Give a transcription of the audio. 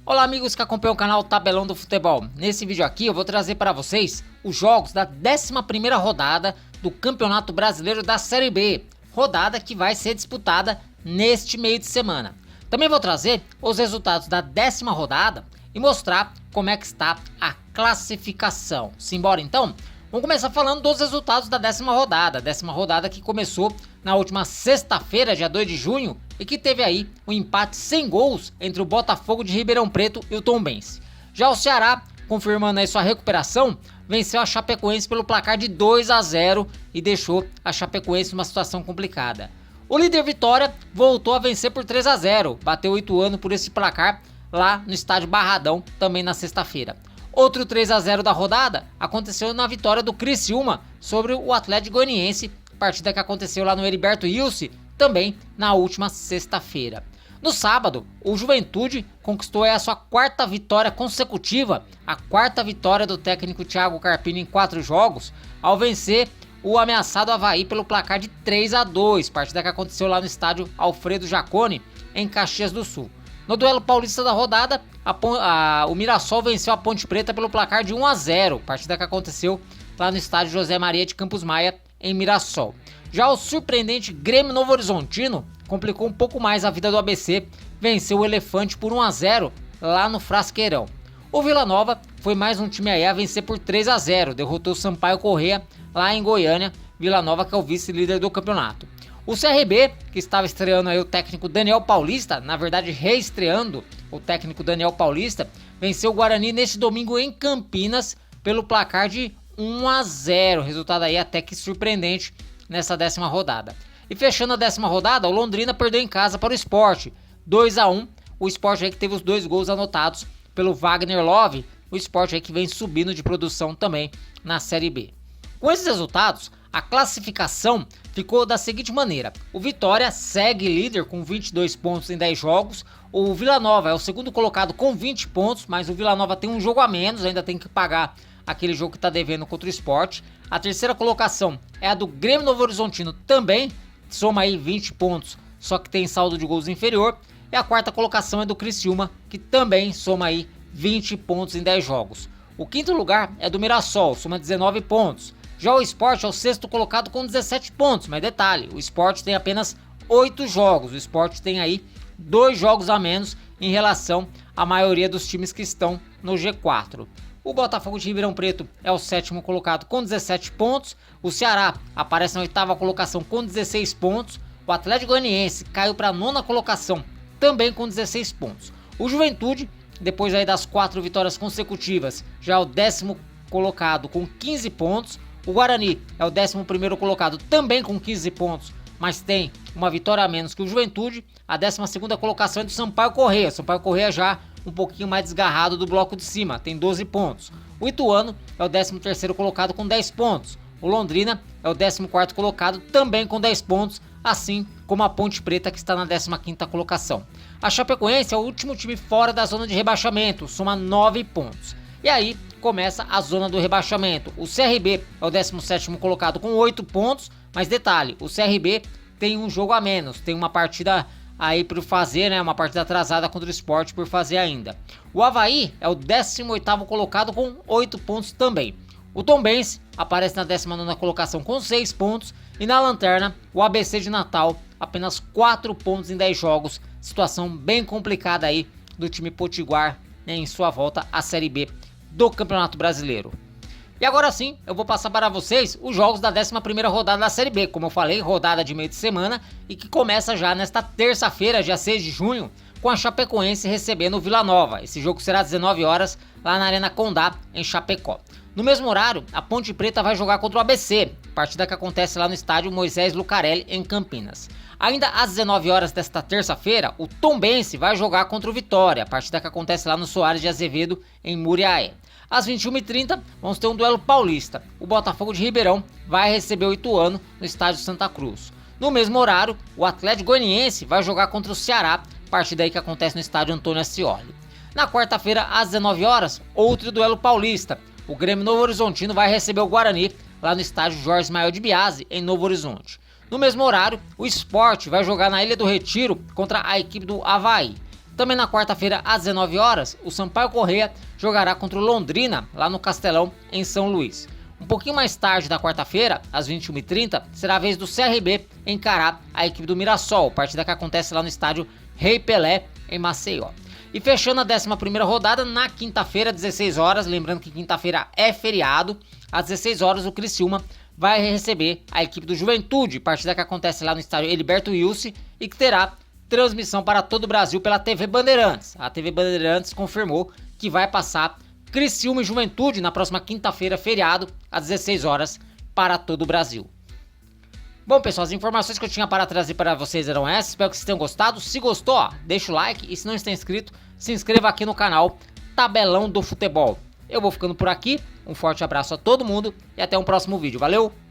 Olá amigos que acompanham o canal Tabelão do Futebol. Nesse vídeo aqui eu vou trazer para vocês os jogos da 11ª rodada do Campeonato Brasileiro da Série B, rodada que vai ser disputada neste meio de semana. Também vou trazer os resultados da 10ª rodada e mostrar como é que está a classificação. Simbora então? Vamos começar falando dos resultados da 10ª rodada. A 10ª rodada que começou na última sexta-feira, dia 2 de junho, e que teve aí um empate sem gols entre o Botafogo de Ribeirão Preto e o Tombense. Já o Ceará, confirmando aí sua recuperação, venceu a Chapecoense pelo placar de 2-0 e deixou a Chapecoense numa situação complicada. O líder Vitória voltou a vencer por 3-0, bateu o Ituano por esse placar lá no estádio Barradão, também na sexta-feira. Outro 3-0 da rodada aconteceu na vitória do Criciúma sobre o Atlético Goianiense, partida que aconteceu lá no Heriberto Ilse, também na última sexta-feira. No sábado, o Juventude conquistou a sua quarta vitória consecutiva, a quarta vitória do técnico Thiago Carpini em 4 jogos, ao vencer o ameaçado Avaí pelo placar de 3-2, partida que aconteceu lá no estádio Alfredo Jaconi, em Caxias do Sul. No duelo paulista da rodada, o Mirassol venceu a Ponte Preta pelo placar de 1-0, partida que aconteceu lá no estádio José Maria de Campos Maia, em Mirassol. Já o surpreendente Grêmio Novo Horizontino complicou um pouco mais a vida do ABC, venceu o Elefante por 1-0 lá no Frasqueirão. O Vila Nova foi mais um time aí a vencer por 3-0, derrotou o Sampaio Corrêa lá em Goiânia, Vila Nova que é o vice-líder do campeonato. O CRB, que estava estreando aí o técnico Daniel Paulista, na verdade reestreando o técnico Daniel Paulista, venceu o Guarani neste domingo em Campinas pelo placar de 1-0, resultado aí até que surpreendente nessa 10ª rodada. E fechando a 10ª rodada, o Londrina perdeu em casa para o Sport, 2-1, o Sport aí que teve os 2 gols anotados pelo Wagner Love, o Sport aí que vem subindo de produção também na Série B. Com esses resultados, a classificação ficou da seguinte maneira: o Vitória segue líder com 22 pontos em 10 jogos, o Vila Nova é o segundo colocado com 20 pontos, mas o Vila Nova tem um jogo a menos, ainda tem que pagar aquele jogo que está devendo contra o Sport. A terceira colocação é a do Grêmio Novo Horizontino, também soma aí 20 pontos, só que tem saldo de gols inferior. E a quarta colocação é do Criciúma, que também soma aí 20 pontos em 10 jogos. O quinto lugar é do Mirassol, soma 19 pontos. Já o Sport é o sexto colocado com 17 pontos, mas detalhe, o Sport tem apenas 8 jogos, o Sport tem aí 2 jogos a menos em relação à maioria dos times que estão no G4. O Botafogo de Ribeirão Preto é o sétimo colocado com 17 pontos, o Ceará aparece na oitava colocação com 16 pontos, o Atlético Goianiense caiu para a 9ª colocação também com 16 pontos. O Juventude, depois aí das 4 vitórias consecutivas, já é o 10º colocado com 15 pontos, o Guarani é o 11º colocado também com 15 pontos, mas tem uma vitória a menos que o Juventude. A 12ª colocação é do Sampaio Corrêa. Sampaio Corrêa já um pouquinho mais desgarrado do bloco de cima, tem 12 pontos. O Ituano é o 13º colocado com 10 pontos. O Londrina é o 14º colocado também com 10 pontos, assim como a Ponte Preta que está na 15ª colocação. A Chapecoense é o último time fora da zona de rebaixamento, soma 9 pontos. E aí começa a zona do rebaixamento. O CRB é o 17º colocado com 8 pontos, mas detalhe, o CRB tem um jogo a menos, tem uma partida aí por fazer, né, uma partida atrasada contra o Sport por fazer ainda. O Avaí é o 18º colocado com 8 pontos também. O Tombense aparece na 19ª colocação com 6 pontos e na lanterna o ABC de Natal, apenas 4 pontos em 10 jogos, situação bem complicada aí do time potiguar, né, em sua volta à Série B do Campeonato Brasileiro. E agora sim, eu vou passar para vocês os jogos da 11ª rodada da Série B, como eu falei, rodada de meio de semana e que começa já nesta terça-feira, dia 6 de junho, com a Chapecoense recebendo o Vila Nova. Esse jogo será às 19 horas lá na Arena Condá, em Chapecó. No mesmo horário, a Ponte Preta vai jogar contra o ABC, partida que acontece lá no estádio Moisés Lucarelli, em Campinas. Ainda às 19 horas desta terça-feira, o Tombense vai jogar contra o Vitória, partida que acontece lá no Soares de Azevedo, em Muriaé. Às 21h30, vamos ter um duelo paulista. O Botafogo de Ribeirão vai receber o Ituano no estádio Santa Cruz. No mesmo horário, o Atlético Goianiense vai jogar contra o Ceará, partida aí que acontece no estádio Antônio Ascioli. Na quarta-feira, às 19 horas, outro duelo paulista. O Grêmio Novo Horizontino vai receber o Guarani lá no estádio Jorge Ismael de Biase, em Novo Horizonte. No mesmo horário, o Sport vai jogar na Ilha do Retiro contra a equipe do Avaí. Também na quarta-feira, às 19 horas, o Sampaio Corrêa jogará contra o Londrina, lá no Castelão, em São Luís. Um pouquinho mais tarde da quarta-feira, às 21h30, será a vez do CRB encarar a equipe do Mirassol, partida que acontece lá no estádio Rei Pelé, em Maceió. E fechando a 11ª rodada, na quinta-feira, 16 horas, lembrando que quinta-feira é feriado, às 16 horas o Criciúma vai receber a equipe do Juventude, partida que acontece lá no estádio Heriberto Wilson e que terá transmissão para todo o Brasil pela TV Bandeirantes. A TV Bandeirantes confirmou que vai passar Criciúma e Juventude na próxima quinta-feira, feriado, às 16 horas, para todo o Brasil. Bom, pessoal, as informações que eu tinha para trazer para vocês eram essas. Espero que vocês tenham gostado. Se gostou, ó, deixa o like. E se não está inscrito, se inscreva aqui no canal Tabelão do Futebol. Eu vou ficando por aqui. Um forte abraço a todo mundo e até um próximo vídeo. Valeu!